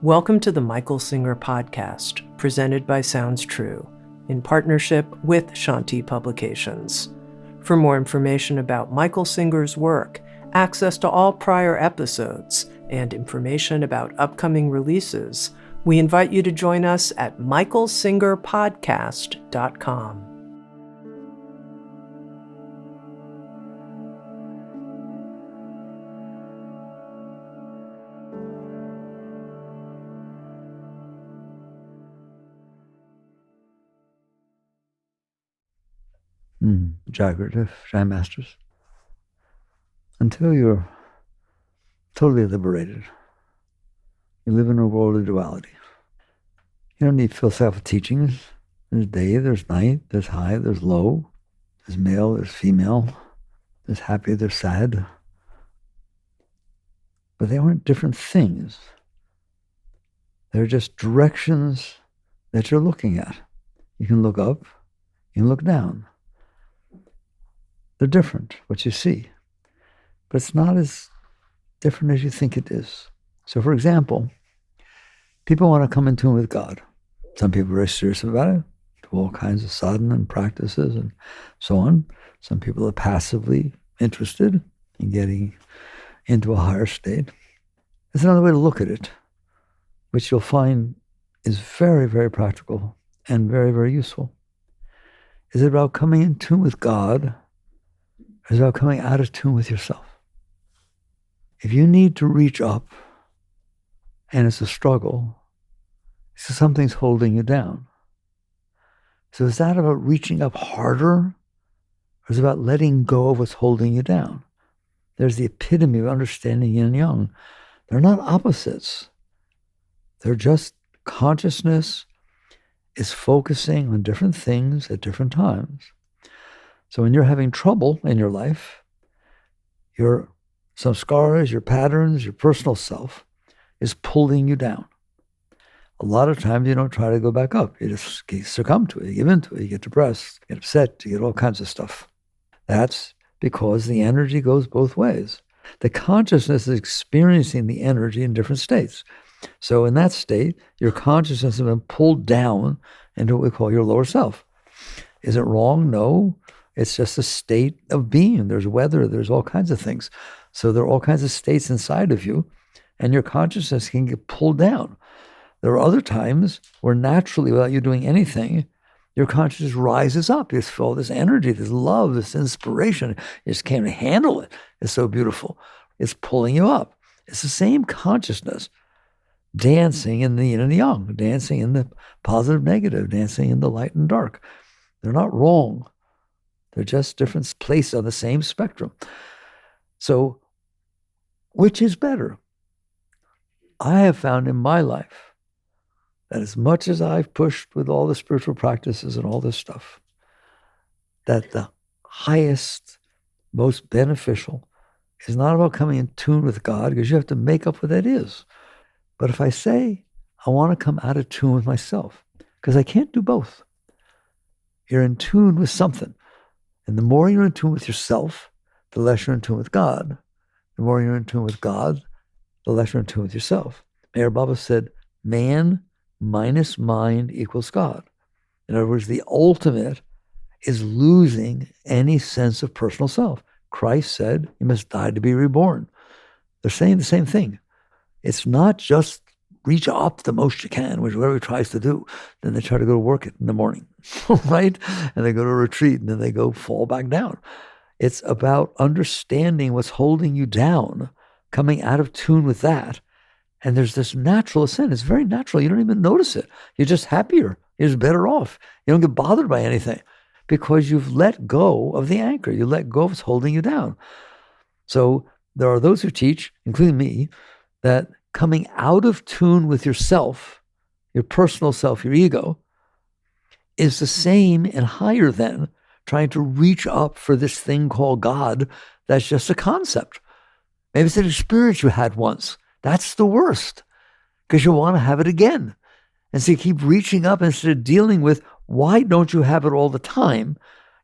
Welcome to the Michael Singer podcast, presented by Sounds True, in partnership with Shanti Publications. For more information about Michael Singer's work, access to all prior episodes, and information about upcoming releases, we invite you to join us at michaelsingerpodcast.com. Jagrata, Giant Masters. Until you're totally liberated, you live in a world of duality. You don't need philosophical teachings. There's day, there's night, there's high, there's low, there's male, there's female, there's happy, there's sad. But they aren't different things. They're just directions that you're looking at. You can look up, you can look down. They're different, what you see. But it's not as different as you think it is. So, for example, people want to come in tune with God. Some people are very serious about it, do all kinds of sadhana and practices and so on. Some people are passively interested in getting into a higher state. There's another way to look at it, which you'll find is very, very practical and very, very useful. Is it about coming in tune with God? It's about coming out of tune with yourself. If you need to reach up and it's a struggle, it's because something's holding you down. So is that about reaching up harder, or is it about letting go of what's holding you down? There's the epitome of understanding yin and yang. They're not opposites. They're just consciousness is focusing on different things at different times. So when you're having trouble in your life, your samskaras, your patterns, your personal self is pulling you down. A lot of times you don't try to go back up. You just succumb to it, you give into it, you get depressed, you get upset, you get all kinds of stuff. That's because the energy goes both ways. The consciousness is experiencing the energy in different states. So in that state, your consciousness has been pulled down into what we call your lower self. Is it wrong? No. It's just a state of being. There's weather, there's all kinds of things. So there are all kinds of states inside of you, and your consciousness can get pulled down. There are other times where naturally, without you doing anything, your consciousness rises up. You just feel this energy, this love, this inspiration. You just can't handle it. It's so beautiful. It's pulling you up. It's the same consciousness dancing in the yin and the yang, dancing in the positive, negative, dancing in the light and dark. They're not wrong. They're just different places on the same spectrum. So, which is better? I have found in my life that as much as I've pushed with all the spiritual practices and all this stuff, that the highest, most beneficial is not about coming in tune with God, because you have to make up what that is. But if I say, I want to come out of tune with myself, because I can't do both. You're in tune with something. And the more you're in tune with yourself, the less you're in tune with God. The more you're in tune with God, the less you're in tune with yourself. Mayor Baba said, man minus mind equals God. In other words, the ultimate is losing any sense of personal self. Christ said, you must die to be reborn. They're saying the same thing. It's not just reach up the most you can, which whatever he tries to do. Then they try to go to work in the morning, right? And they go to a retreat, and then they go fall back down. It's about understanding what's holding you down, coming out of tune with that. And there's this natural ascent. It's very natural. You don't even notice it. You're just happier. You're just better off. You don't get bothered by anything because you've let go of the anchor. You let go of what's holding you down. So there are those who teach, including me, that coming out of tune with yourself, your personal self, your ego, is the same and higher than trying to reach up for this thing called God that's just a concept. Maybe it's an experience you had once. That's the worst, because you want to have it again. And so you keep reaching up instead of dealing with, why don't you have it all the time?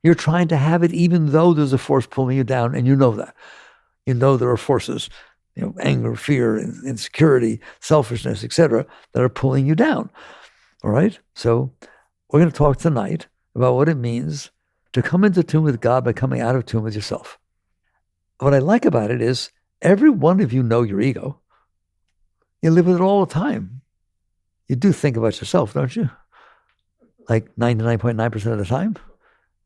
You're trying to have it even though there's a force pulling you down, and you know that. You know there are forces anger, fear, insecurity, selfishness, etc., that are pulling you down. All right? So we're going to talk tonight about what it means to come into tune with God by coming out of tune with yourself. What I like about it is every one of you know your ego. You live with it all the time. You do think about yourself, don't you? Like 99.9% of the time.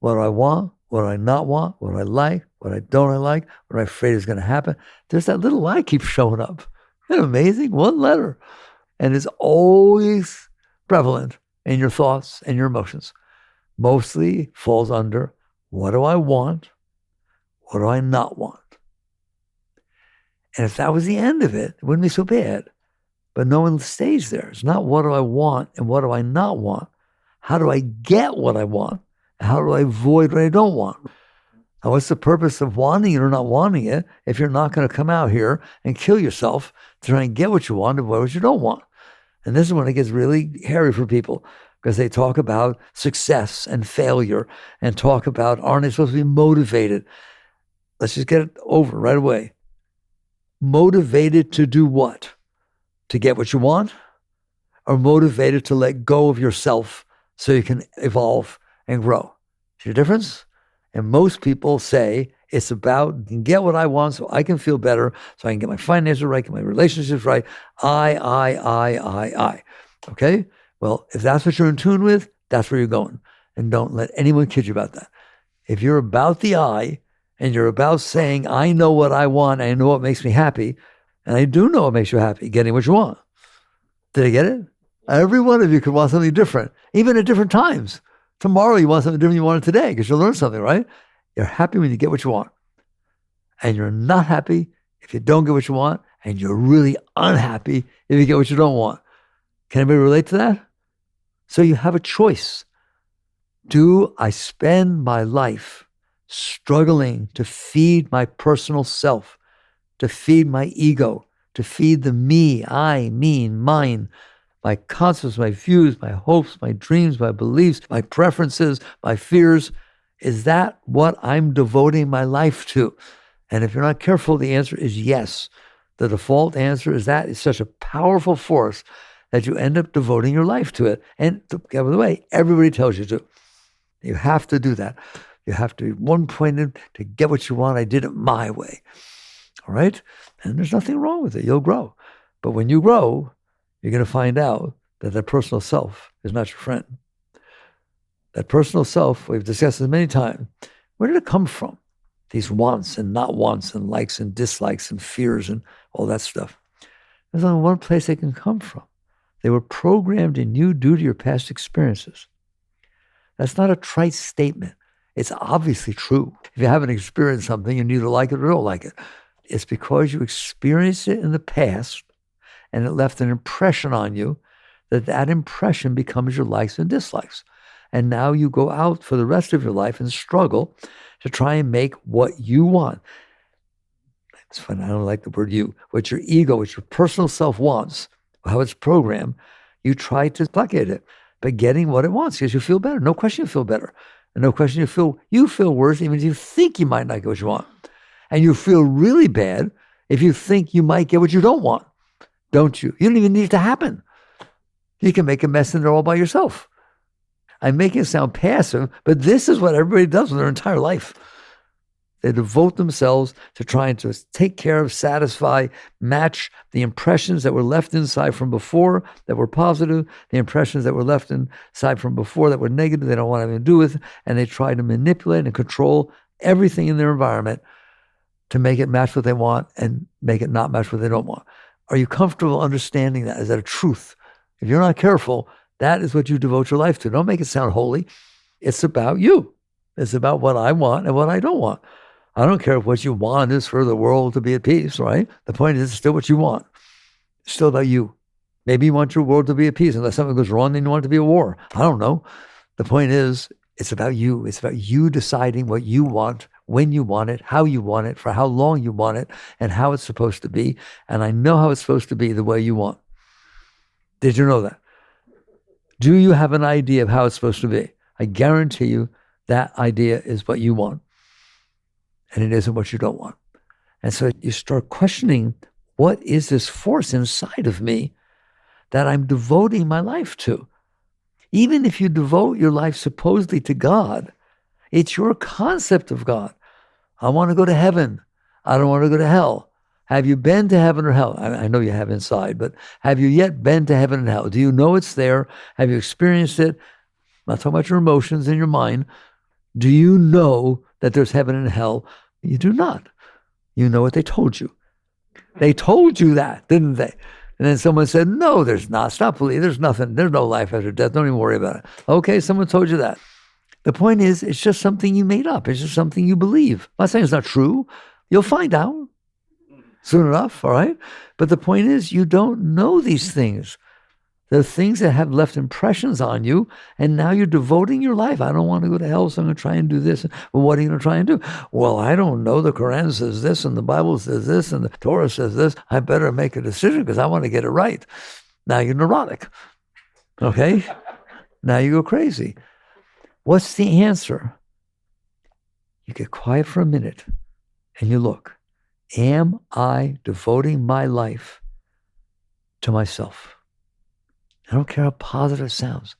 What do I want? What do I not want? What do I like? What I don't like? What I'm afraid is going to happen? There's that little lie keeps showing up. Isn't that amazing? One letter. And it's always prevalent in your thoughts and your emotions. Mostly falls under, what do I want? What do I not want? And if that was the end of it, it wouldn't be so bad. But no one stays there. It's not what do I want and what do I not want? How do I get what I want? And how do I avoid what I don't want? Now, what's the purpose of wanting it or not wanting it if you're not going to come out here and kill yourself to try and get what you want and avoid what you don't want? And this is when it gets really hairy for people, because they talk about success and failure and talk about, aren't they supposed to be motivated? Let's just get it over right away. Motivated to do what? To get what you want? Or motivated to let go of yourself so you can evolve and grow? See the difference? And most people say it's about get what I want so I can feel better, so I can get my finances right, get my relationships right. I. Okay? Well, if that's what you're in tune with, that's where you're going. And don't let anyone kid you about that. If you're about the I, and you're about saying, I know what I want, I know what makes me happy, and I do know what makes you happy, getting what you want. Did I get it? Every one of you could want something different, even at different times. Tomorrow you want something different than you wanted today, because you'll learn something, right? You're happy when you get what you want. And you're not happy if you don't get what you want, and you're really unhappy if you get what you don't want. Can anybody relate to that? So you have a choice. Do I spend my life struggling to feed my personal self, to feed my ego, to feed the me, I, mean, mine, my concepts, my views, my hopes, my dreams, my beliefs, my preferences, my fears? Is that what I'm devoting my life to? And if you're not careful, the answer is yes. The default answer is that it's such a powerful force that you end up devoting your life to it. And by the way, everybody tells you to. You have to do that. You have to be one-pointed to get what you want. I did it my way. All right? And there's nothing wrong with it. You'll grow. But when you grow, you're going to find out that that personal self is not your friend. That personal self, we've discussed this many times, where did it come from? These wants and not wants and likes and dislikes and fears and all that stuff. There's only one place they can come from. They were programmed in you due to your past experiences. That's not a trite statement. It's obviously true. If you haven't experienced something, you neither like it or don't like it. It's because you experienced it in the past and it left an impression on you that impression becomes your likes and dislikes. And now you go out for the rest of your life and struggle to try and make what you want. It's funny, I don't like the word you. What your ego, what your personal self wants, how it's programmed, you try to placate it by getting what it wants because you feel better. No question you feel better. And no question you feel worse even if you think you might not get what you want. And you feel really bad if you think you might get what you don't want, don't you? You don't even need it to happen. You can make a mess in there all by yourself. I'm making it sound passive, but this is what everybody does with their entire life. They devote themselves to trying to take care of, satisfy, match the impressions that were left inside from before that were positive, the impressions that were left inside from before that were negative, they don't want anything to do with, and they try to manipulate and control everything in their environment to make it match what they want and make it not match what they don't want. Are you comfortable understanding that? Is that a truth? If you're not careful, that is what you devote your life to. Don't make it sound holy. It's about you. It's about what I want and what I don't want. I don't care if what you want is for the world to be at peace, right? The point is, it's still what you want. It's still about you. Maybe you want your world to be at peace. Unless something goes wrong, then you want it to be a war. I don't know. The point is, it's about you. It's about you deciding what you want, when you want it, how you want it, for how long you want it, and how it's supposed to be. And I know how it's supposed to be the way you want. Did you know that? Do you have an idea of how it's supposed to be? I guarantee you that idea is what you want. And it isn't what you don't want. And so you start questioning What is this force inside of me that I'm devoting my life to? Even if you devote your life supposedly to God, it's your concept of God. I want to go to heaven. I don't want to go to hell. Have you been to heaven or hell? I know you have inside, but have you yet been to heaven and hell? Do you know it's there? Have you experienced it? I'm not talking about your emotions and your mind. Do you know that there's heaven and hell? You do not. You know what they told you. They told you that, didn't they? And then someone said, no, there's not. Stop believing. There's nothing. There's no life after death. Don't even worry about it. Okay, someone told you that. The point is, it's just something you made up. It's just something you believe. I'm not saying it's not true. You'll find out soon enough, all right? But the point is, you don't know these things. They're things that have left impressions on you, and now you're devoting your life. I don't want to go to hell, so I'm going to try and do this. Well, what are you going to try and do? Well, I don't know. The Quran says this, and the Bible says this, and the Torah says this. I better make a decision because I want to get it right. Now you're neurotic, okay? Now you go crazy. What's the answer? You get quiet for a minute, and you look. Am I devoting my life to myself? I don't care how positive it sounds.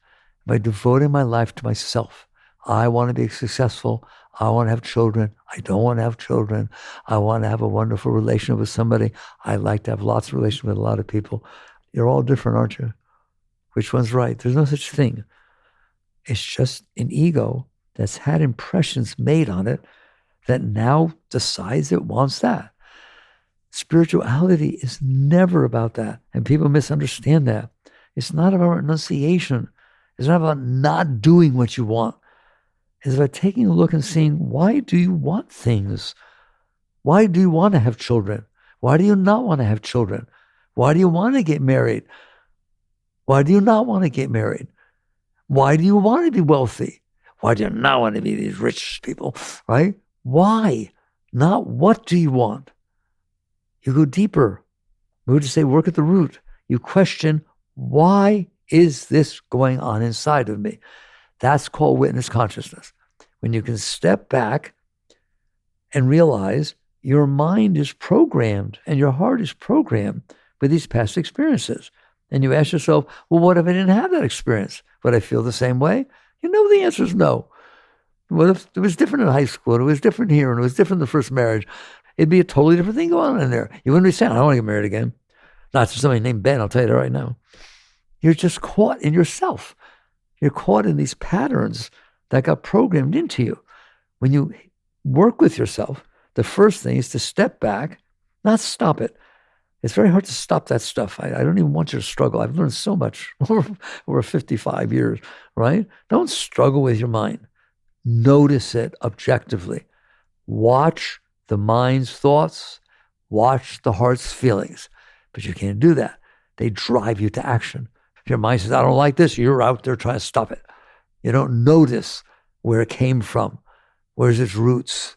Am I devoting my life to myself? I want to be successful. I want to have children. I don't want to have children. I want to have a wonderful relationship with somebody. I like to have lots of relations with a lot of people. You're all different, aren't you? Which one's right? There's no such thing. It's just an ego that's had impressions made on it that now decides it wants that. Spirituality is never about that. And people misunderstand that. It's not about renunciation. It's not about not doing what you want. It's about taking a look and seeing, why do you want things? Why do you want to have children? Why do you not want to have children? Why do you want to get married? Why do you not want to get married? Why do you want to be wealthy? Why do you not want to be these rich people, right? Why? Not what do you want? You go deeper. We would just say, work at the root. You question, why is this going on inside of me? That's called witness consciousness. When you can step back and realize your mind is programmed and your heart is programmed with these past experiences. And you ask yourself, well, what if I didn't have that experience? Would I feel the same way? You know the answer is no. What if it was different in high school, and it was different here, and it was different in the first marriage? It'd be a totally different thing going on in there. You wouldn't be saying, I don't want to get married again. Not to somebody named Ben, I'll tell you that right now. You're just caught in yourself. You're caught in these patterns that got programmed into you. When you work with yourself, the first thing is to step back, not stop it. It's very hard to stop that stuff. I don't even want you to struggle. I've learned so much over 55 years, right? Don't struggle with your mind. Notice it objectively. Watch the mind's thoughts. Watch the heart's feelings. But you can't do that. They drive you to action. If your mind says, I don't like this, you're out there trying to stop it. You don't notice where it came from. Where's its roots?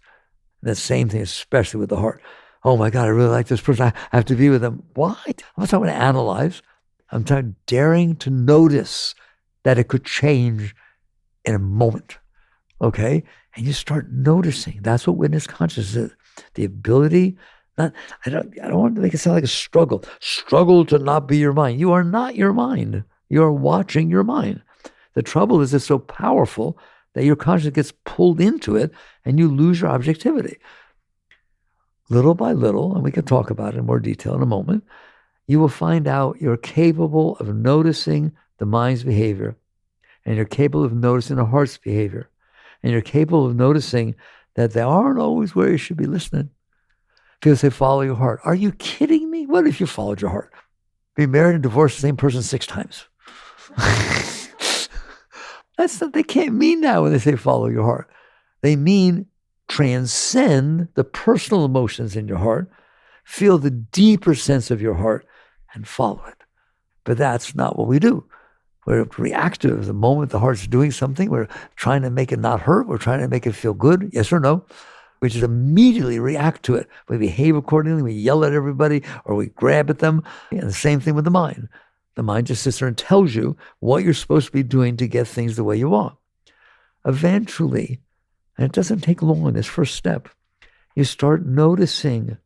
And the same thing, especially with the heart. Oh my God, I really like this person. I have to be with them. Why? I'm not talking to analyze. I'm daring to notice that it could change in a moment. Okay? And you start noticing. That's what witness consciousness is. The ability, I don't want to make it sound like a struggle. Struggle to not be your mind. You are not your mind. You are watching your mind. The trouble is it's so powerful that your consciousness gets pulled into it and you lose your objectivity. Little by little, and we can talk about it in more detail in a moment, you will find out you're capable of noticing the mind's behavior, and you're capable of noticing the heart's behavior, and you're capable of noticing that they aren't always where you should be listening. People say, follow your heart. Are you kidding me? What if you followed your heart? Be married and divorced the same person 6 times. That's what they can't mean now when they say follow your heart. They mean transcend the personal emotions in your heart, feel the deeper sense of your heart, and follow it. But that's not what we do. We're reactive. The moment the heart's doing something, we're trying to make it not hurt. We're trying to make it feel good. Yes or no? We just immediately react to it. We behave accordingly. We yell at everybody or we grab at them. And the same thing with the mind. The mind just sits there and tells you what you're supposed to be doing to get things the way you want. Eventually, and it doesn't take long, this first step, you start noticing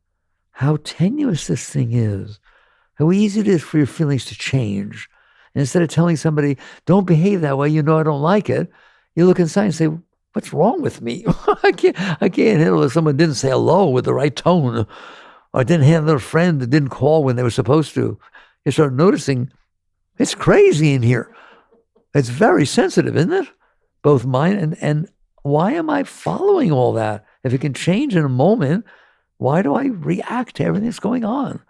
how tenuous this thing is, how easy it is for your feelings to change. And instead of telling somebody, don't behave that way, I don't like it, you look inside and say, what's wrong with me? I can't handle if someone didn't say hello with the right tone, or didn't handle a friend that didn't call when they were supposed to. You start noticing, it's crazy in here. It's very sensitive, isn't it? Both mine and why am I following all that? If it can change in a moment, why do I react to everything that's going on?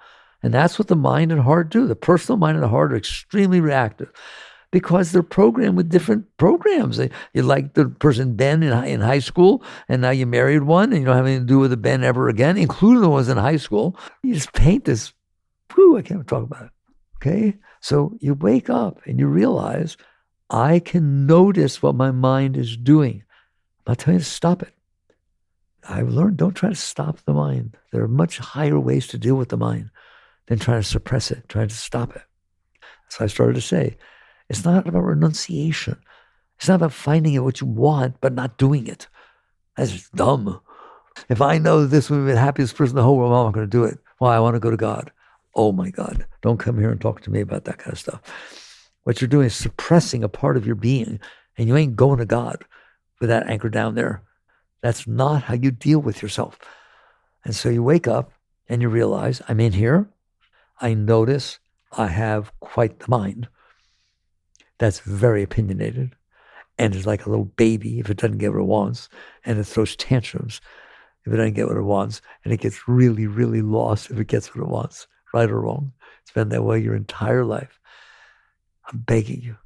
And that's what the mind and heart do. The personal mind and the heart are extremely reactive because they're programmed with different programs. You like the person Ben in high school, and now you married one, and you don't have anything to do with the Ben ever again, including the ones in high school. You just paint this, I can't talk about it, okay? So you wake up and you realize, I can notice what my mind is doing. I'm not telling you to stop it. I've learned, don't try to stop the mind. There are much higher ways to deal with the mind than trying to suppress it, trying to stop it. So I started to say, it's not about renunciation. It's not about finding out what you want, but not doing it. That's just dumb. If I know that this would be the happiest person in the whole world, I'm not going to do it. Why? I want to go to God. Oh my God. Don't come here and talk to me about that kind of stuff. What you're doing is suppressing a part of your being, and you ain't going to God with that anchor down there. That's not how you deal with yourself. And so you wake up and you realize, I'm in here. I notice I have quite the mind. That's very opinionated. And it's like a little baby if it doesn't get what it wants. And it throws tantrums if it doesn't get what it wants. And it gets really, really lost if it gets what it wants, right or wrong. It's been that way your entire life. I'm begging you,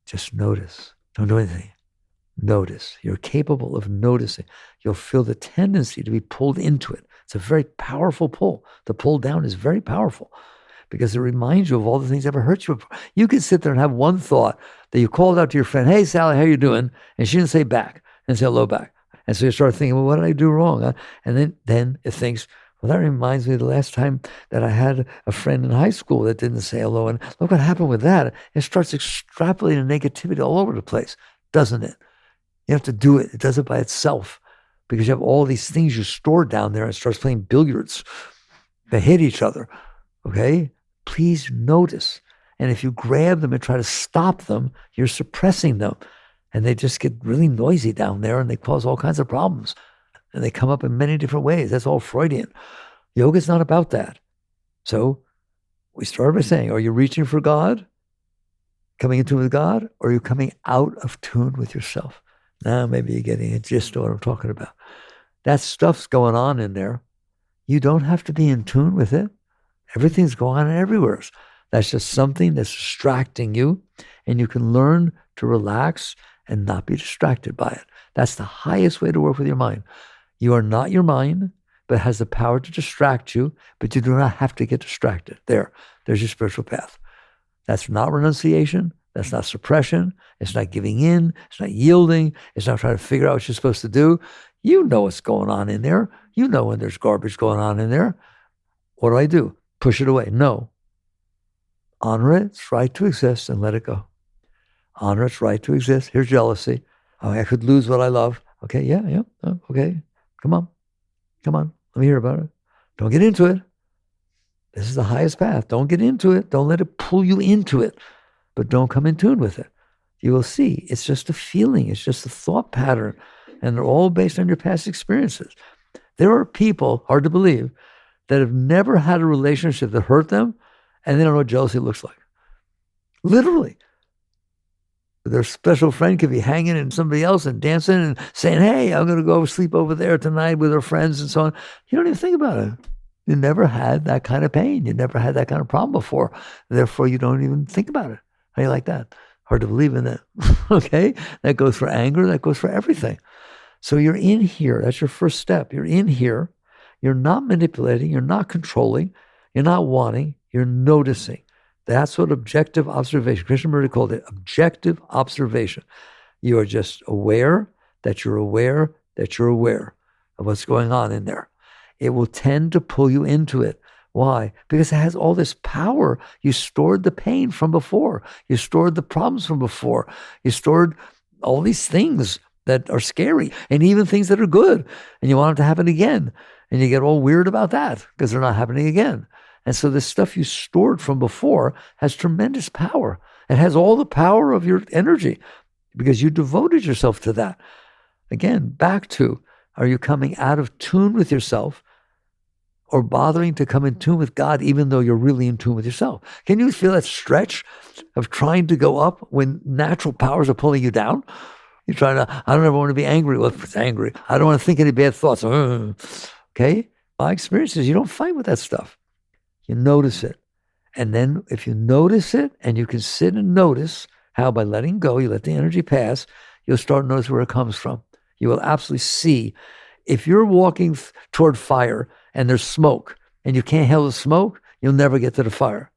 just notice. Don't do anything. Notice. You're capable of noticing. You'll feel the tendency to be pulled into it. It's a very powerful pull. The pull down is very powerful because it reminds you of all the things that ever hurt you before. You can sit there and have one thought that you called out to your friend, hey, Sally, how you doing? And she didn't say back and say hello back. And so you start thinking, well, what did I do wrong? And then it thinks, well, that reminds me of the last time that I had a friend in high school that didn't say hello. And look what happened with that. It starts extrapolating negativity all over the place, doesn't it? You have to do it. It does it by itself because you have all these things you store down there and it starts playing billiards. They hit each other, okay? Please notice. And if you grab them and try to stop them, you're suppressing them. And they just get really noisy down there and they cause all kinds of problems. And they come up in many different ways. That's all Freudian. Yoga's not about that. So we started by saying, are you reaching for God? Coming in tune with God? Or are you coming out of tune with yourself? Now maybe you're getting a gist of what I'm talking about. That stuff's going on in there. You don't have to be in tune with it. Everything's going on everywhere. That's just something that's distracting you, and you can learn to relax and not be distracted by it. That's the highest way to work with your mind. You are not your mind, but it has the power to distract you, but you do not have to get distracted. There's your spiritual path. That's not renunciation. That's not suppression. It's not giving in. It's not yielding. It's not trying to figure out what you're supposed to do. You know what's going on in there. You know when there's garbage going on in there. What do? Push it away. No. Honor its right to exist and let it go. Honor its right to exist. Here's jealousy. Oh, I could lose what I love. Okay, yeah. Oh, okay. Come on. Let me hear about it. Don't get into it. This is the highest path. Don't get into it. Don't let it pull you into it. But don't come in tune with it. You will see it's just a feeling. It's just a thought pattern. And they're all based on your past experiences. There are people, hard to believe, that have never had a relationship that hurt them, and they don't know what jealousy looks like. Literally. Their special friend could be hanging in somebody else and dancing and saying, hey, I'm going to go sleep over there tonight with her friends and so on. You don't even think about it. You never had that kind of pain. You never had that kind of problem before. Therefore, you don't even think about it. How do you like that? Hard to believe in that. Okay? That goes for anger. That goes for everything. So you're in here. That's your first step. You're in here. You're not manipulating. You're not controlling. You're not wanting. You're noticing. That's what objective observation, Krishnamurti called it, objective observation. You are just aware that you're aware that you're aware of what's going on in there. It will tend to pull you into it. Why? Because it has all this power. You stored the pain from before. You stored the problems from before. You stored all these things that are scary, and even things that are good, and you want them to happen again. And you get all weird about that because they're not happening again. And so this stuff you stored from before has tremendous power. It has all the power of your energy because you devoted yourself to that. Again, back to, are you coming out of tune with yourself or bothering to come in tune with God even though you're really in tune with yourself? Can you feel that stretch of trying to go up when natural powers are pulling you down? You're trying to, I don't ever want to be angry. Well, it's angry. I don't want to think any bad thoughts. Okay? My experience is you don't fight with that stuff. You notice it. And then if you notice it and you can sit and notice how by letting go, you let the energy pass, you'll start to notice where it comes from. You will absolutely see. If you're walking toward fire and there's smoke and you can't handle the smoke, you'll never get to the fire.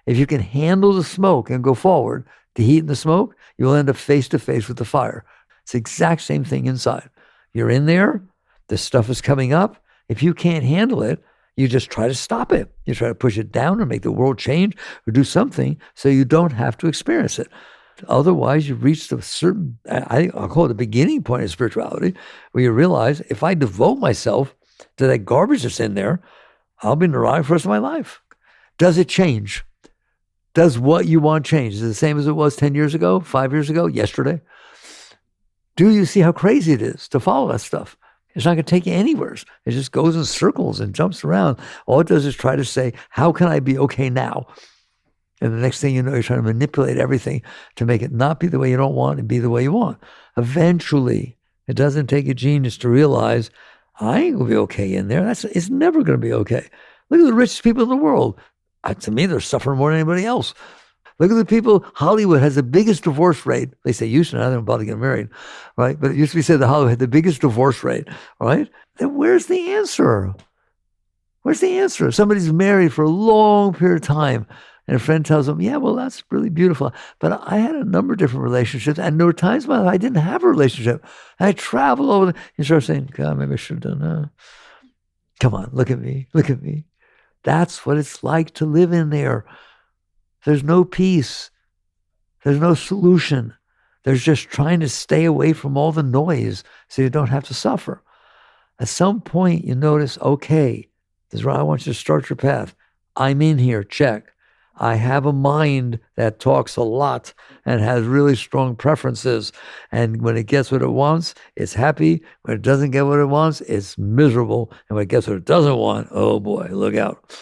If you can handle the smoke and go forward, the heat and the smoke, you'll end up face to face with the fire. It's the exact same thing inside. You're in there, the stuff is coming up. If you can't handle it, you just try to stop it. You try to push it down or make the world change or do something so you don't have to experience it. Otherwise, you've reached a certain, I'll call it the beginning point of spirituality, where you realize if I devote myself to that garbage that's in there, I'll be neurotic for the rest of my life. Does it change? Does what you want change? Is it the same as it was 10 years ago, 5 years ago, yesterday? Do you see how crazy it is to follow that stuff? It's not going to take you anywhere. It just goes in circles and jumps around. All it does is try to say, how can I be okay now? And the next thing you know, you're trying to manipulate everything to make it not be the way you don't want and be the way you want. Eventually, it doesn't take a genius to realize, I ain't going to be okay in there. It's never going to be okay. Look at the richest people in the world. To me, they're suffering more than anybody else. Look at the people. Hollywood has the biggest divorce rate. They say used to, now they don't bother getting married, right? But it used to be said that Hollywood had the biggest divorce rate, right? Then where's the answer? Where's the answer? Somebody's married for a long period of time, and a friend tells them, yeah, well, that's really beautiful. But I had a number of different relationships, and there were times in my life I didn't have a relationship. I traveled over. You start saying, God, maybe I should have done that. Come on, look at me. Look at me. That's what it's like to live in there. There's no peace. There's no solution. There's just trying to stay away from all the noise so you don't have to suffer. At some point, you notice, okay, this is where I want you to start your path. I'm in here, check. I have a mind that talks a lot and has really strong preferences. And when it gets what it wants, it's happy. When it doesn't get what it wants, it's miserable. And when it gets what it doesn't want, oh boy, look out.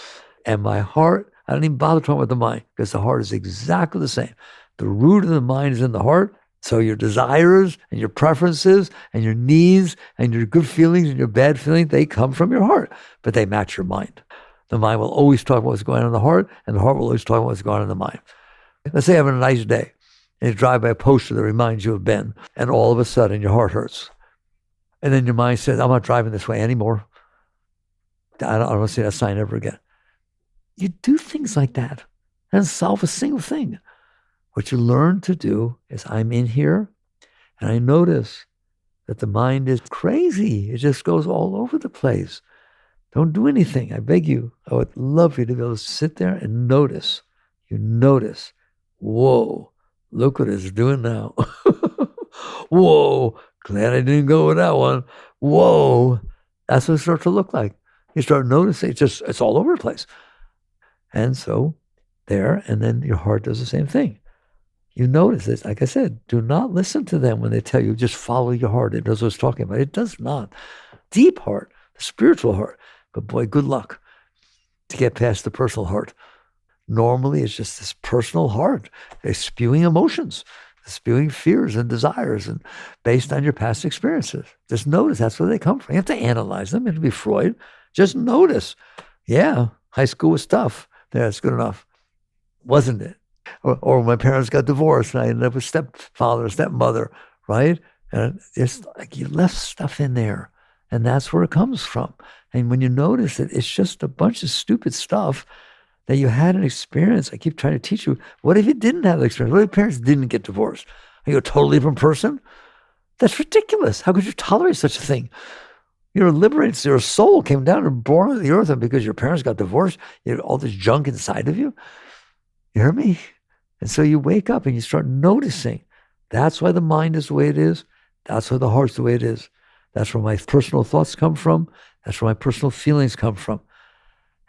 And my heart, I don't even bother talking about the mind because the heart is exactly the same. The root of the mind is in the heart. So your desires and your preferences and your needs and your good feelings and your bad feelings, they come from your heart, but they match your mind. The mind will always talk about what's going on in the heart, and the heart will always talk about what's going on in the mind. Let's say you're having a nice day, and you drive by a poster that reminds you of Ben, and all of a sudden your heart hurts. And then your mind says, I'm not driving this way anymore. I don't want to see that sign ever again. You do things like that and solve a single thing. What you learn to do is I'm in here, and I notice that the mind is crazy. It just goes all over the place. Don't do anything. I beg you. I would love you to be able to sit there and notice. You notice. Whoa, look what it's doing now. Whoa, glad I didn't go with that one. Whoa, that's what it starts to look like. You start noticing it's all over the place. And so there, and then your heart does the same thing. You notice it. Like I said, do not listen to them when they tell you just follow your heart. It knows what it's talking about. It does not. Deep heart, the spiritual heart. But boy, good luck to get past the personal heart. Normally, it's just this personal heart. They're spewing emotions, spewing fears and desires, and based on your past experiences. Just notice that's where they come from. You have to analyze them. It'll be Freud. Just notice. Yeah, high school was tough. Yeah, it's good enough. Wasn't it? Or my parents got divorced and I ended up with stepfather, stepmother, right? And it's like you left stuff in there, and that's where it comes from. And when you notice it, it's just a bunch of stupid stuff that you had an experience. I keep trying to teach you. What if you didn't have the experience? What if your parents didn't get divorced? Are you a totally different person? That's ridiculous. How could you tolerate such a thing? You're liberated. Your soul came down and born on the earth, and because your parents got divorced, you have all this junk inside of you. You hear me? And so you wake up and you start noticing. That's why the mind is the way it is. That's where the heart's the way it is. That's where my personal thoughts come from. That's where my personal feelings come from.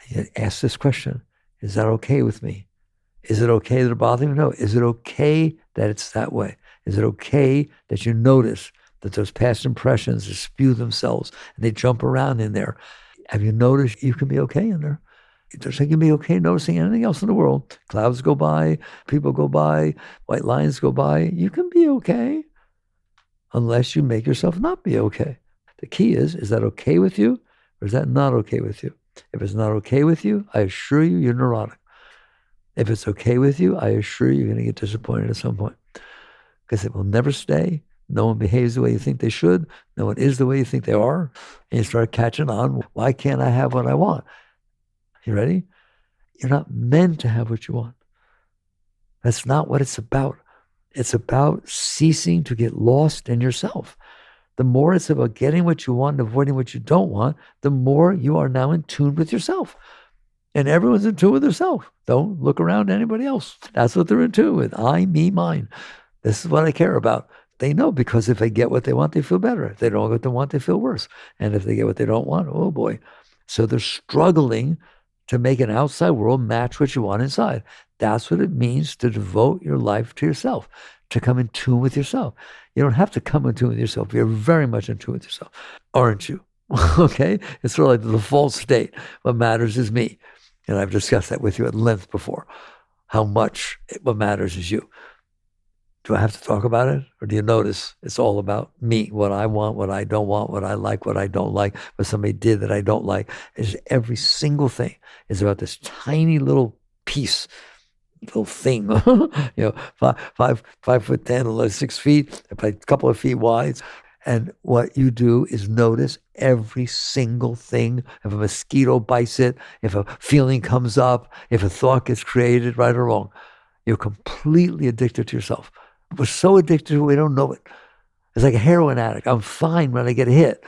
And you ask this question, is that okay with me? Is it okay that it bothers me? No. Is it okay that it's that way? Is it okay that you notice that those past impressions spew themselves and they jump around in there? Have you noticed you can be okay in there? Just like you can be okay noticing anything else in the world. Clouds go by, people go by, white lines go by. You can be okay unless you make yourself not be okay. The key is that okay with you or is that not okay with you? If it's not okay with you, I assure you, you're neurotic. If it's okay with you, I assure you, you're going to get disappointed at some point because it will never stay. No one behaves the way you think they should. No one is the way you think they are. And you start catching on. Why can't I have what I want? You ready? You're not meant to have what you want. That's not what it's about. It's about ceasing to get lost in yourself. The more it's about getting what you want and avoiding what you don't want, the more you are now in tune with yourself. And everyone's in tune with themselves. Don't look around to anybody else. That's what they're in tune with. I, me, mine. This is what I care about. They know because if they get what they want, they feel better. If they don't get what they want, they feel worse. And if they get what they don't want, oh boy. So they're struggling to make an outside world match what you want inside. That's what it means to devote your life to yourself, to come in tune with yourself. You don't have to come in tune with yourself. You're very much in tune with yourself, aren't you? Okay? It's sort of like the default state. What matters is me. And I've discussed that with you at length before, how much what matters is you. Do I have to talk about it? Or do you notice it's all about me, what I want, what I don't want, what I like, what I don't like, what somebody did that I don't like? It's every single thing is about this tiny little piece, little thing, 5'10", 6 feet, a couple of feet wide. And what you do is notice every single thing. If a mosquito bites it, if a feeling comes up, if a thought gets created, right or wrong, you're completely addicted to yourself. We're so addicted to it, we don't know it. It's like a heroin addict. I'm fine when I get a hit,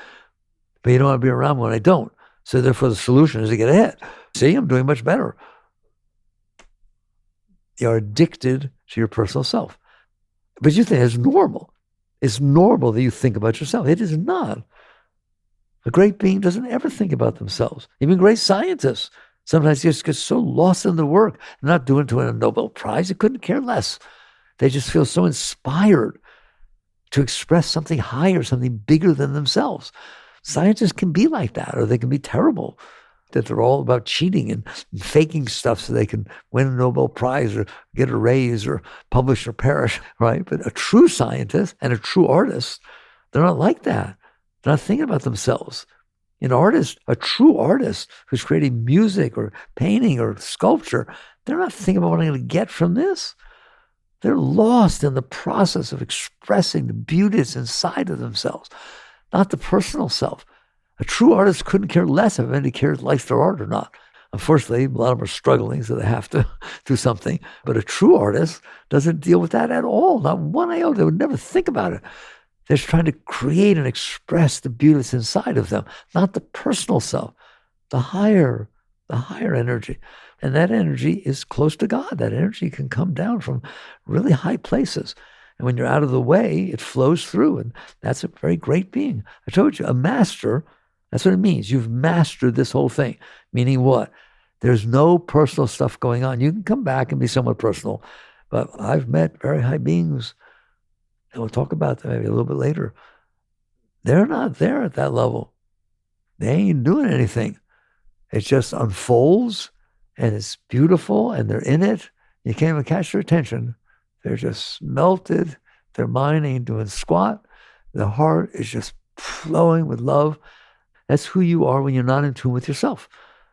but you don't want to be around when I don't. So therefore the solution is to get a hit. See, I'm doing much better. You're addicted to your personal self. But you think it's normal. It's normal that you think about yourself. It is not. A great being doesn't ever think about themselves. Even great scientists sometimes just get so lost in the work, not doing it to win a Nobel Prize. They couldn't care less. They just feel so inspired to express something higher, something bigger than themselves. Scientists can be like that, or they can be terrible, that they're all about cheating and faking stuff so they can win a Nobel Prize or get a raise or publish or perish, right? But a true scientist and a true artist, they're not like that. They're not thinking about themselves. An artist, a true artist who's creating music or painting or sculpture, they're not thinking about what I'm going to get from this. They're lost in the process of expressing the beauty that's inside of themselves, not the personal self. A true artist couldn't care less if anybody likes their art or not. Unfortunately, a lot of them are struggling, so they have to do something. But a true artist doesn't deal with that at all, not one iota. They would never think about it. They're just trying to create and express the beauty that's inside of them, not the personal self, the higher energy. And that energy is close to God. That energy can come down from really high places. And when you're out of the way, it flows through. And that's a very great being. I told you, a master, that's what it means. You've mastered this whole thing. Meaning what? There's no personal stuff going on. You can come back and be somewhat personal. But I've met very high beings, and we'll talk about them maybe a little bit later. They're not there at that level. They ain't doing anything. It just unfolds, and it's beautiful, and they're in it. You can't even catch their attention. They're just melted. Their mind ain't doing squat. The heart is just flowing with love. That's who you are when you're not in tune with yourself.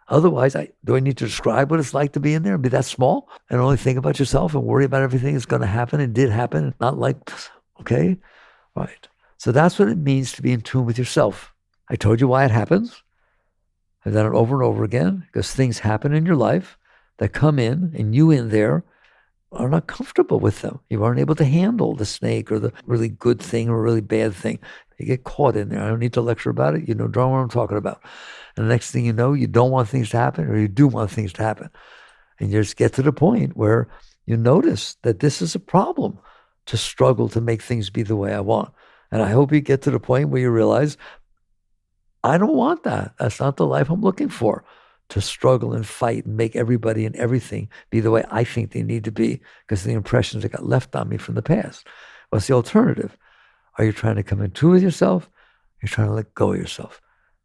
Otherwise, do I need to describe what it's like to be in there and be that small and only think about yourself and worry about everything that's going to happen and did happen and not like, okay? Right. So that's what it means to be in tune with yourself. I told you why it happens. I've done it over and over again because things happen in your life that come in and you in there are not comfortable with them. You aren't able to handle the snake or the really good thing or really bad thing. You get caught in there. I don't need to lecture about it. You know darn what I'm talking about. And the next thing you know, you don't want things to happen or you do want things to happen. And you just get to the point where you notice that this is a problem to struggle to make things be the way I want. And I hope you get to the point where you realize, I don't want that. That's not the life I'm looking for. To struggle and fight and make everybody and everything be the way I think they need to be because of the impressions that got left on me from the past. What's the alternative? Are you trying to come in two with yourself? You're trying to let go of yourself.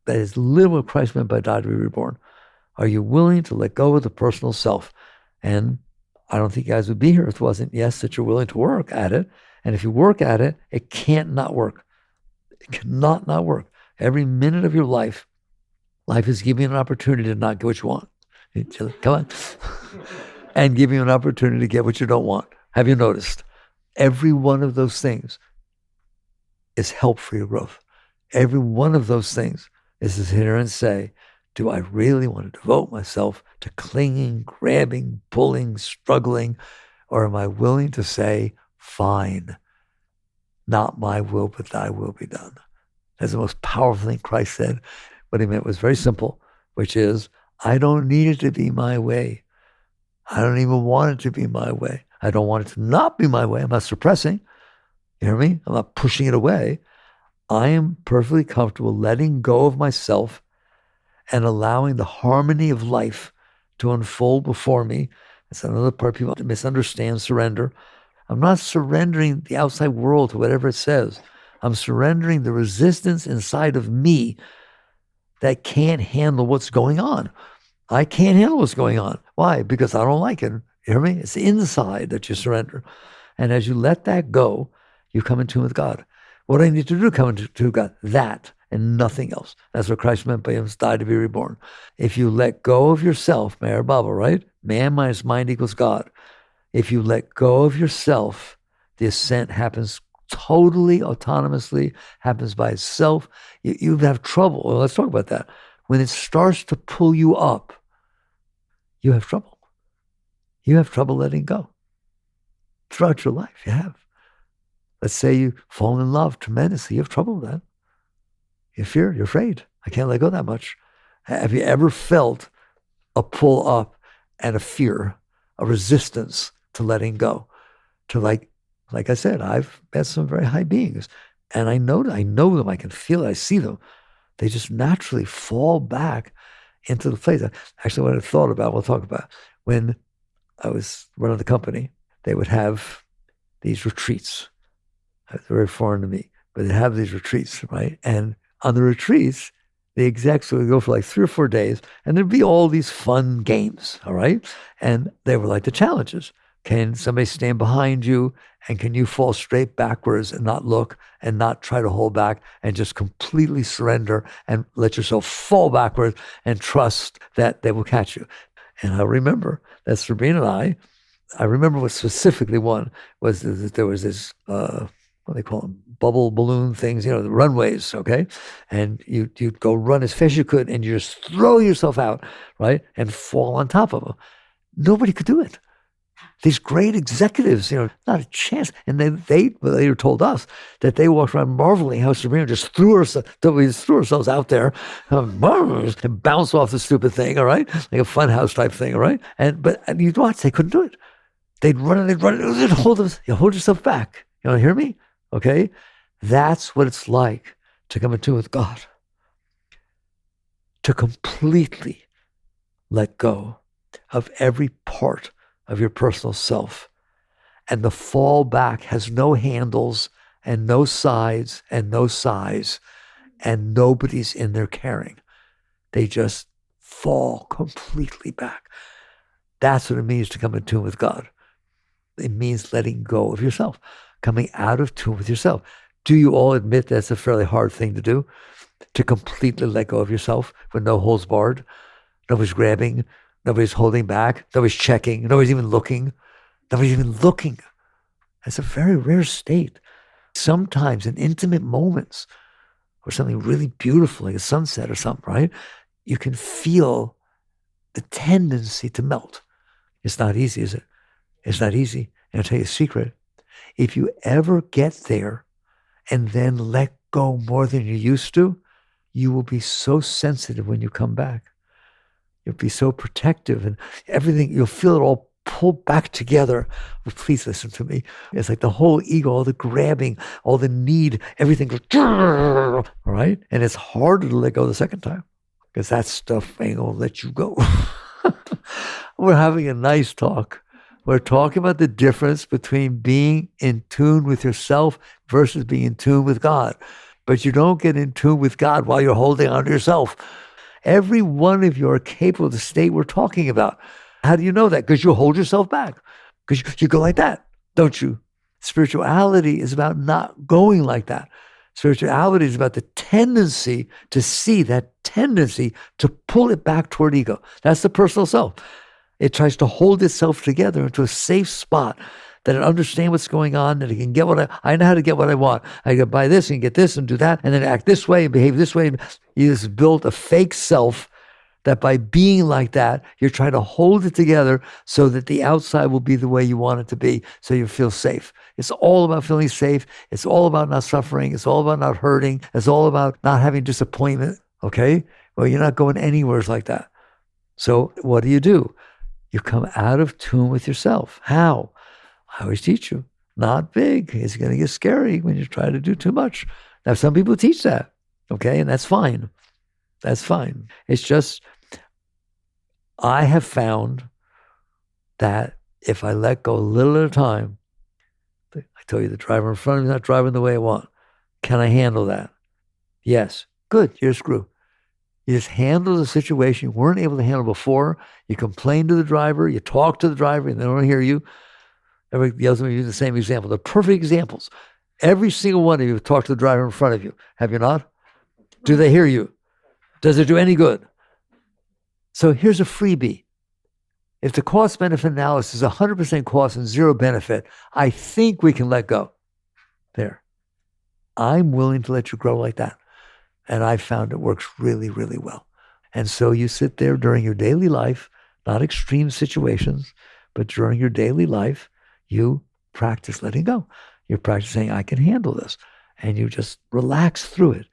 That is literally what Christ meant by die to be reborn. Are you willing to let go of the personal self? And I don't think you guys would be here if it wasn't, yes, that you're willing to work at it. And if you work at it, it can't not work. It cannot not work. Every minute of your life is giving you an opportunity to not get what you want. Come on. And giving you an opportunity to get what you don't want. Have you noticed? Every one of those things is help for your growth. Every one of those things is to sit here and say, do I really want to devote myself to clinging, grabbing, pulling, struggling, or am I willing to say, fine, not my will, but thy will be done? That's the most powerful thing Christ said. What he meant was very simple, which is, I don't need it to be my way. I don't even want it to be my way. I don't want it to not be my way. I'm not suppressing. You hear me? I'm not pushing it away. I am perfectly comfortable letting go of myself and allowing the harmony of life to unfold before me. That's another part people misunderstand surrender. I'm not surrendering the outside world to whatever it says. I'm surrendering the resistance inside of me that can't handle what's going on. I can't handle what's going on. Why? Because I don't like it. You hear me? It's inside that you surrender. And as you let that go, you come in tune with God. What do I need to do to come into tune with God? That and nothing else. That's what Christ meant by him, die to be reborn. If you let go of yourself, Mayor Baba, right? Man minus mind equals God. If you let go of yourself, the ascent happens totally autonomously, happens by itself. You have trouble. Well, let's talk about that. When it starts to pull you up, you have trouble. You have trouble letting go. Throughout your life, you have. Let's say you fall in love tremendously. You have trouble with that. You fear, you're afraid. I can't let go that much. Have you ever felt a pull up and a fear, a resistance to letting go? To like I said, I've met some very high beings, and I know them, I can feel it, I see them. They just naturally fall back into the place. Actually, what I thought about, we'll talk about, when I was running the company, they would have these retreats. They're very foreign to me, but they have these retreats, right? And on the retreats, the execs would go for like 3 or 4 days, and there'd be all these fun games, all right? And they were like the challenges. Can somebody stand behind you, and can you fall straight backwards and not look and not try to hold back and just completely surrender and let yourself fall backwards and trust that they will catch you? And I remember that Sabrina and I remember what specifically one was that there was this, what do they call them? Bubble balloon things, the runways, okay? And you'd go run as fast as you could and you just throw yourself out, right? And fall on top of them. Nobody could do it. These great executives, not a chance. And they later told us that they walked around marveling how Sabrina just threw ourselves out there and bounced off the stupid thing, all right? Like a funhouse type thing, all right? But you'd watch, they couldn't do it. They'd run, they'd hold yourself back. You hear me? Okay? That's what it's like to come in tune with God. To completely let go of every part of your personal self. And the fall back has no handles and no sides and no size, and nobody's in there caring. They just fall completely back. That's what it means to come in tune with God. It means letting go of yourself, coming out of tune with yourself. Do you all admit that's a fairly hard thing to do? To completely let go of yourself with no holds barred? Nobody's grabbing, nobody's holding back, nobody's checking, nobody's even looking. Nobody's even looking. That's a very rare state. Sometimes in intimate moments or something really beautiful like a sunset or something, right? You can feel the tendency to melt. It's not easy, is it? It's not easy. And I'll tell you a secret. If you ever get there and then let go more than you used to, you will be so sensitive when you come back. You'll be so protective and everything, you'll feel it all pull back together. Well, please listen to me. It's like the whole ego, all the grabbing, all the need, everything goes, all right? And it's harder to let go the second time because that stuff ain't going to let you go. We're having a nice talk. We're talking about the difference between being in tune with yourself versus being in tune with God. But you don't get in tune with God while you're holding on to yourself. Every one of you are capable of the state we're talking about. How do you know that? Because you hold yourself back. Because you go like that, don't you? Spirituality is about not going like that. Spirituality is about the tendency to see that tendency to pull it back toward ego. That's the personal self. It tries to hold itself together into a safe spot that it understands what's going on, that it can get what I know how to get what I want. I can buy this and get this and do that, and then act this way and behave this way. You just built a fake self that by being like that, you're trying to hold it together so that the outside will be the way you want it to be, so you feel safe. It's all about feeling safe. It's all about not suffering. It's all about not hurting. It's all about not having disappointment, okay? Well, you're not going anywhere like that. So what do? You come out of tune with yourself. How? I always teach you, not big. It's going to get scary when you try to do too much. Now, some people teach that, okay? And that's fine. That's fine. It's just, I have found that if I let go a little at a time, I tell you, the driver in front of me is not driving the way I want. Can I handle that? Yes. Good. You're a screw. You just handle the situation you weren't able to handle before. You complain to the driver. You talk to the driver, and they don't hear you. Everybody else will use the same example. They're perfect examples. Every single one of you talk to the driver in front of you. Have you not? Do they hear you? Does it do any good? So here's a freebie. If the cost-benefit analysis is 100% cost and zero benefit, I think we can let go. There. I'm willing to let you grow like that. And I found it works really, really well. And so you sit there during your daily life, not extreme situations, but during your daily life, you practice letting go. You're practicing, I can handle this. And you just relax through it.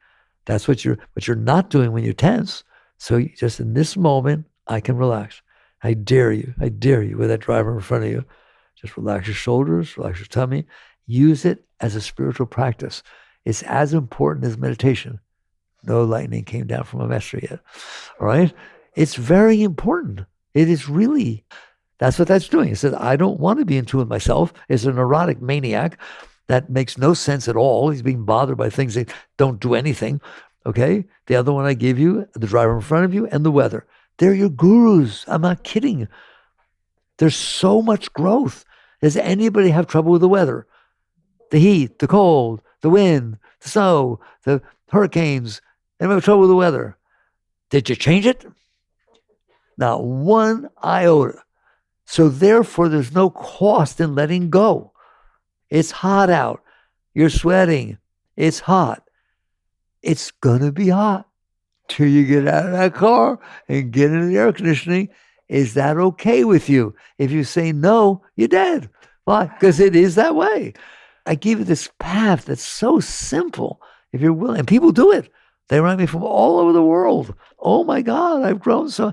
That's what you're not doing when you're tense. So you just in this moment, I can relax. I dare you with that driver in front of you. Just relax your shoulders, relax your tummy. Use it as a spiritual practice. It's as important as meditation. No lightning came down from a master yet. All right? It's very important. It is really, that's what that's doing. It says, I don't want to be in tune with myself. It's a neurotic maniac. That makes no sense at all. He's being bothered by things that don't do anything. Okay? The other one I gave you, the driver in front of you, and the weather. They're your gurus. I'm not kidding. There's so much growth. Does anybody have trouble with the weather? The heat, the cold, the wind, the snow, the hurricanes. Anybody have trouble with the weather? Did you change it? Not one iota. So therefore, there's no cost in letting go. It's hot out. You're sweating. It's hot. It's going to be hot till you get out of that car and get into the air conditioning. Is that okay with you? If you say no, you're dead. Why? Because it is that way. I give you this path that's so simple if you're willing. And people do it. They write me from all over the world. Oh my God, I've grown so.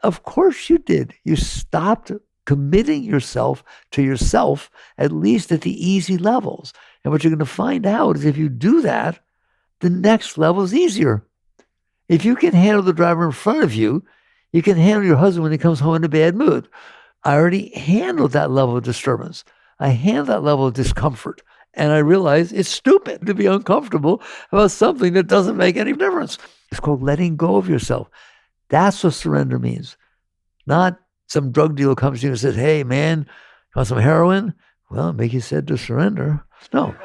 Of course you did. You stopped committing yourself to yourself, at least at the easy levels. And what you're going to find out is if you do that, the next level is easier. If you can handle the driver in front of you, you can handle your husband when he comes home in a bad mood. I already handled that level of disturbance. I handled that level of discomfort. And I realized it's stupid to be uncomfortable about something that doesn't make any difference. It's called letting go of yourself. That's what surrender means. Not some drug dealer comes to you and says, hey, man, you want some heroin? Well, Mickey said to surrender. No,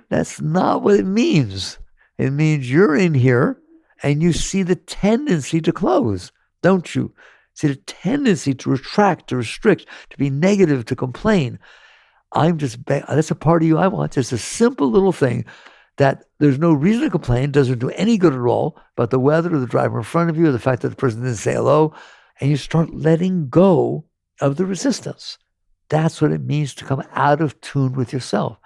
that's not what it means. It means you're in here and you see the tendency to close, don't you? See the tendency to retract, to restrict, to be negative, to complain. That's a part of you I want. Just a simple little thing that there's no reason to complain, doesn't do any good at all, but the weather or the driver in front of you or the fact that the person didn't say hello, and you start letting go of the resistance. That's what it means to come out of tune with yourself.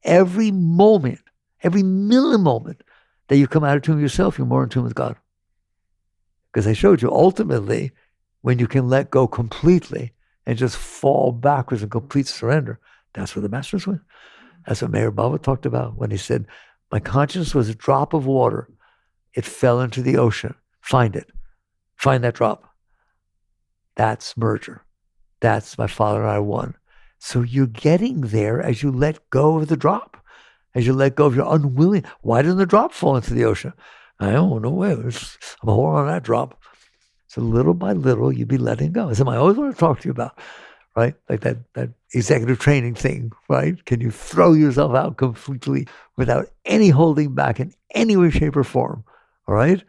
Every moment, every millimoment that you come out of tune with yourself, you're more in tune with God. Because I showed you, ultimately, when you can let go completely, and just fall backwards in complete surrender. That's where the masters went. That's what Meher Baba talked about when he said, my consciousness was a drop of water. It fell into the ocean. Find it. Find that drop. That's merger. That's my Father and I one. So you're getting there as you let go of the drop, as you let go of your unwilling. Why didn't the drop fall into the ocean? I don't know. I'm holding on that drop. So little by little, you be letting go. It's something I always want to talk to you about, right? Like that executive training thing, right? Can you throw yourself out completely without any holding back in any way, shape, or form, all right?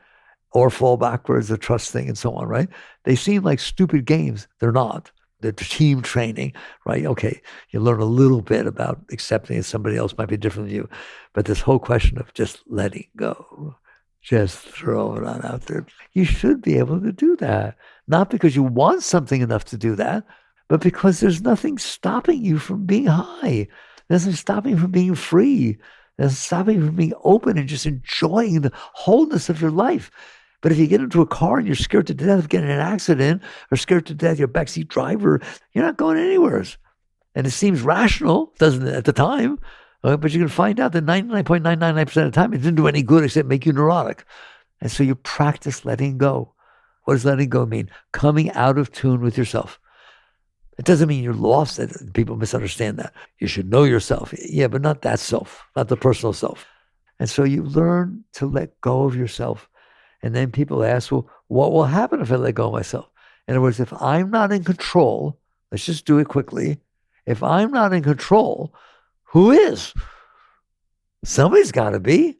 Or fall backwards, the trust thing and so on, right? They seem like stupid games. They're not. They're team training, right? Okay, you learn a little bit about accepting that somebody else might be different than you. But this whole question of just letting go, just throw it on out there. You should be able to do that. Not because you want something enough to do that, but because there's nothing stopping you from being high. There's nothing stopping you from being free. There's nothing stopping you from being open and just enjoying the wholeness of your life. But if you get into a car and you're scared to death of getting in an accident or scared to death you're a backseat driver, you're not going anywhere. And it seems rational, doesn't it, at the time? But you can find out that 99.999% of the time it didn't do any good except make you neurotic. And so you practice letting go. What does letting go mean? Coming out of tune with yourself. It doesn't mean you're lost. People misunderstand that. You should know yourself. Yeah, but not that self, not the personal self. And so you learn to let go of yourself. And then people ask, well, what will happen if I let go of myself? In other words, if I'm not in control, let's just do it quickly. If I'm not in control, who is? Somebody's got to be.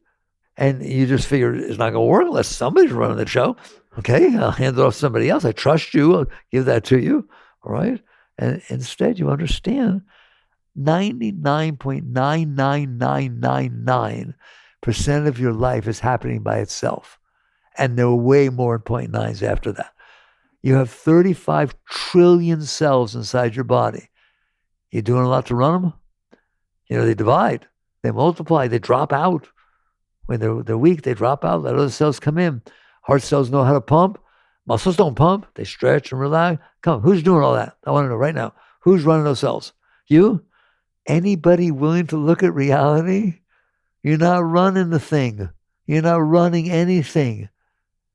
And you just figure it's not going to work unless somebody's running the show. Okay, I'll hand it off to somebody else. I trust you. I'll give that to you. All right? And instead, you understand 99.99999% of your life is happening by itself. And there are way more than 0.9s after that. You have 35 trillion cells inside your body. You doing a lot to run them? They divide, they multiply, they drop out. When they're weak, they drop out, let other cells come in. Heart cells know how to pump. Muscles don't pump. They stretch and relax. Come, who's doing all that? I want to know right now. Who's running those cells? You? Anybody willing to look at reality? You're not running the thing. You're not running anything.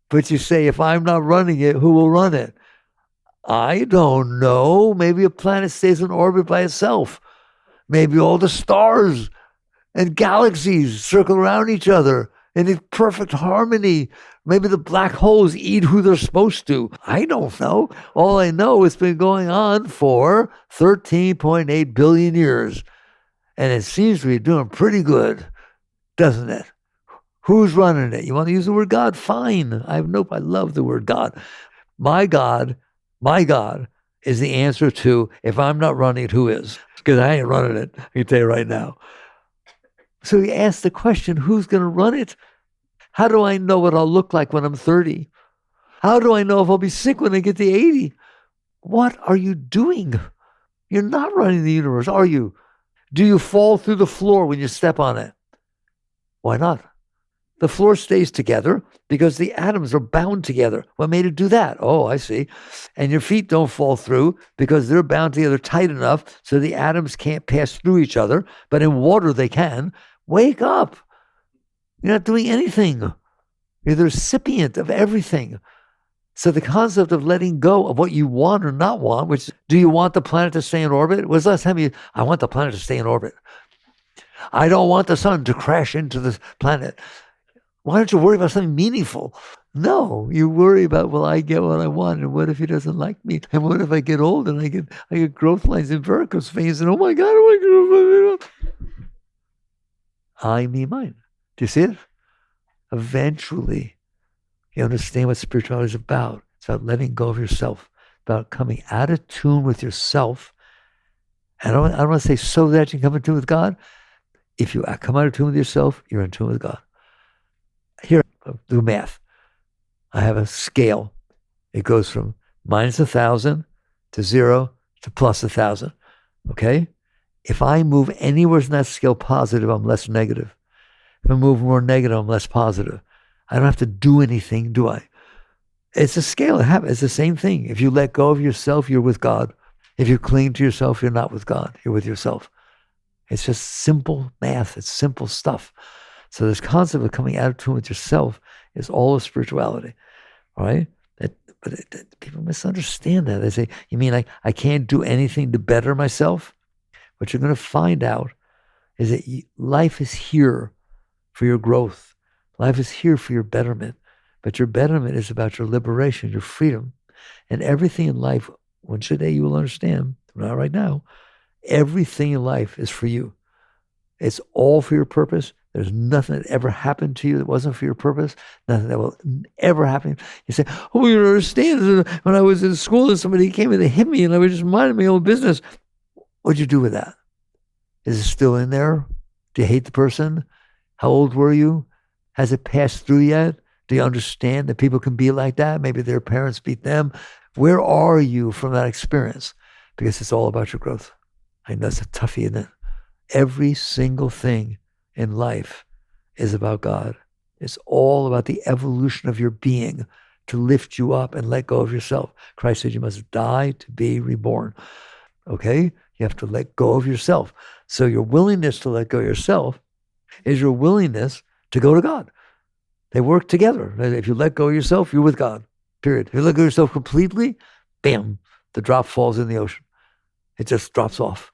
But you say, if I'm not running it, who will run it? I don't know. Maybe a planet stays in orbit by itself. Maybe all the stars and galaxies circle around each other in perfect harmony. Maybe the black holes eat who they're supposed to. I don't know. All I know, it's been going on for 13.8 billion years. And it seems to be doing pretty good, doesn't it? Who's running it? You want to use the word God? Fine. I love the word God. My God is the answer to, if I'm not running it, who is? Because I ain't running it. I can tell you right now. So he asked the question, who's going to run it? How do I know what I'll look like when I'm 30? How do I know if I'll be sick when I get to 80? What are you doing? You're not running the universe, are you? Do you fall through the floor when you step on it? Why not? The floor stays together because the atoms are bound together. What made it do that? Oh, I see. And your feet don't fall through because they're bound together tight enough so the atoms can't pass through each other, but in water they can. Wake up. You're not doing anything. You're the recipient of everything. So the concept of letting go of what you want or not want, which, do you want the planet to stay in orbit? When's the last time I want the planet to stay in orbit. I don't want the sun to crash into the planet. Why don't you worry about something meaningful? No, you worry about, will I get what I want? And what if he doesn't like me? And what if I get old and I get growth lines and varicose veins? And oh my God, I, me, mine. Do you see it? Eventually, you understand what spirituality is about. It's about letting go of yourself, about coming out of tune with yourself. And I don't want to say so that you can come in tune with God. If you come out of tune with yourself, you're in tune with God. Here, do math. I have a scale. It goes from minus 1,000 to 0 to plus 1,000. Okay? If I move anywhere in that scale positive, I'm less negative. If I move more negative, I'm less positive. I don't have to do anything, do I? It's a scale. It's the same thing. If you let go of yourself, you're with God. If you cling to yourself, you're not with God. You're with yourself. It's just simple math. It's simple stuff. So this concept of coming out of tune with yourself is all of spirituality, right? But people misunderstand that. They say, you mean like I can't do anything to better myself? What you're going to find out is that life is here for your growth. Life is here for your betterment. But your betterment is about your liberation, your freedom. And everything in life, one day you will understand, not right now, everything in life is for you. It's all for your purpose. There's nothing that ever happened to you that wasn't for your purpose. Nothing that will ever happen. You say, oh, you don't understand. When I was in school and somebody came and they hit me and I was just minding my own business. What'd you do with that? Is it still in there? Do you hate the person? How old were you? Has it passed through yet? Do you understand that people can be like that? Maybe their parents beat them. Where are you from that experience? Because it's all about your growth. I know it's a toughie, isn't it? Every single thing in life is about God. It's all about the evolution of your being to lift you up and let go of yourself. Christ said you must die to be reborn. Okay? You have to let go of yourself. So your willingness to let go of yourself is your willingness to go to God. They work together. If you let go of yourself, you're with God, period. If you let go of yourself completely, bam, the drop falls in the ocean. It just drops off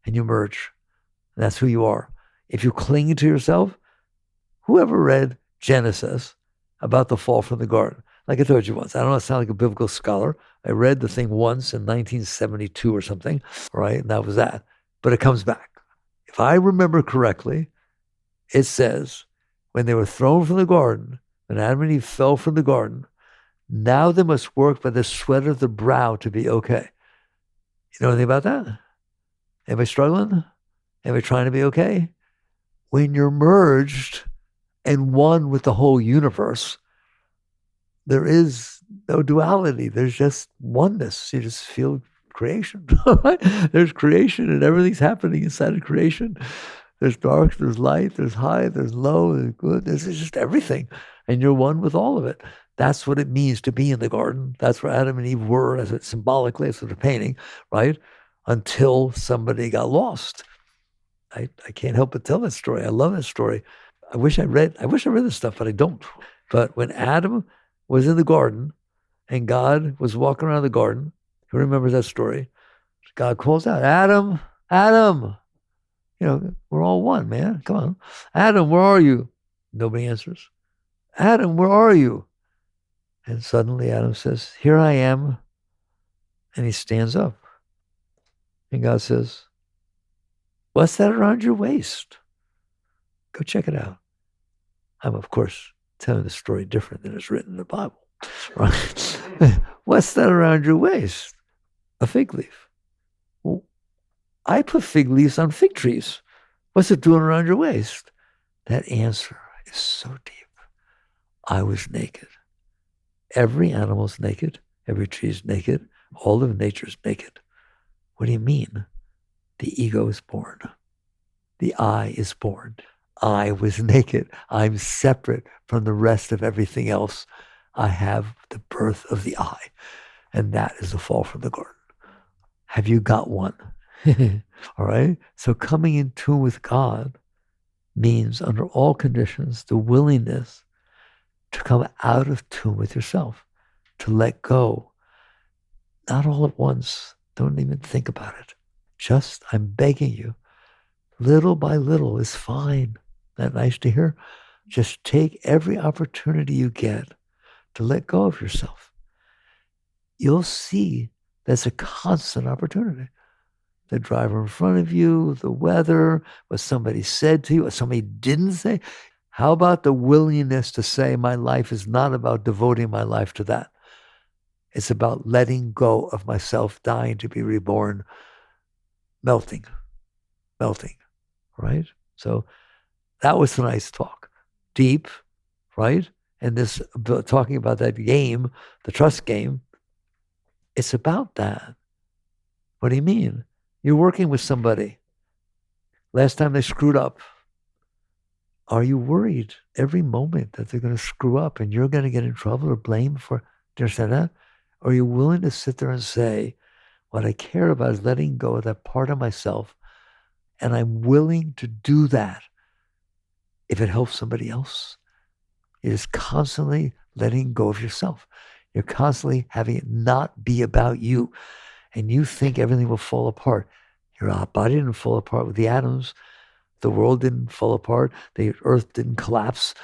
and you merge. And that's who you are. If you cling to yourself, whoever read Genesis about the fall from the garden? Like I told you once, I don't want to sound like a biblical scholar. I read the thing once in 1972 or something, right? And that was that. But it comes back. If I remember correctly, it says, when they were thrown from the garden, when Adam and Eve fell from the garden, now they must work by the sweat of the brow to be okay. You know anything about that? Anybody struggling? Anybody trying to be okay? When you're merged and one with the whole universe, there is no duality. There's just oneness. You just feel creation. There's creation and everything's happening inside of creation. There's dark, there's light, there's high, there's low, there's good. There's just everything. And you're one with all of it. That's what it means to be in the garden. That's where Adam and Eve were, as it symbolically, as they're painting, right? Until somebody got lost. I can't help but tell that story. I love that story. I wish I read this stuff, but I don't. But when Adam was in the garden and God was walking around the garden, who remembers that story? God calls out, Adam, Adam. You know, we're all one, man. Come on. Adam, where are you? Nobody answers. Adam, where are you? And suddenly Adam says, here I am. And he stands up. And God says, what's that around your waist? Go check it out. I'm, of course, telling the story different than it's written in the Bible. Right? What's that around your waist? A fig leaf. Well, I put fig leaves on fig trees. What's it doing around your waist? That answer is so deep. I was naked. Every animal's naked. Every tree's naked. All of nature's naked. What do you mean? The ego is born. The I is born. I was naked. I'm separate from the rest of everything else. I have the birth of the I. And that is the fall from the garden. Have you got one? All right? So coming in tune with God means, under all conditions, the willingness to come out of tune with yourself, to let go. Not all at once. Don't even think about it. Just, I'm begging you, little by little is fine. Isn't that nice to hear? Just take every opportunity you get to let go of yourself. You'll see that's a constant opportunity. The driver in front of you, the weather, what somebody said to you, what somebody didn't say. How about the willingness to say, my life is not about devoting my life to that. It's about letting go of myself, dying to be reborn, melting, right? So that was tonight's talk. Deep, right? And this, talking about that game, the trust game, it's about that. What do you mean? You're working with somebody. Last time they screwed up. Are you worried every moment that they're going to screw up and you're going to get in trouble or blamed for, do you understand that? Or are you willing to sit there and say, What I care about is letting go of that part of myself, and I'm willing to do that if it helps somebody else. It is constantly letting go of yourself. You're constantly having it not be about you, and you think everything will fall apart. Your body didn't fall apart with the atoms. The world didn't fall apart. The earth didn't collapse.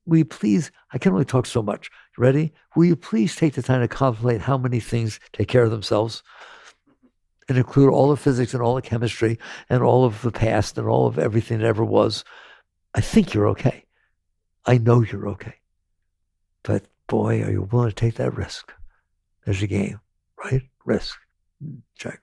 Will you please, I can only talk so much. Ready? Will you please take the time to contemplate how many things take care of themselves and include all the physics and all the chemistry and all of the past and all of everything that ever was? I think you're okay. I know you're okay. But boy, are you willing to take that risk? There's a game, right? Risk. Jagged.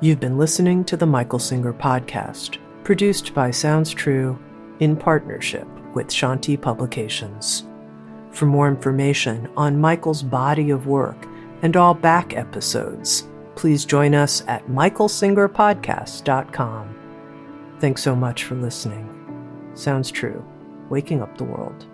You've been listening to the Michael Singer Podcast, produced by Sounds True in partnership with Shanti Publications. For more information on Michael's body of work and all back episodes, please join us at michaelsingerpodcast.com. Thanks so much for listening. Sounds True, waking up the world.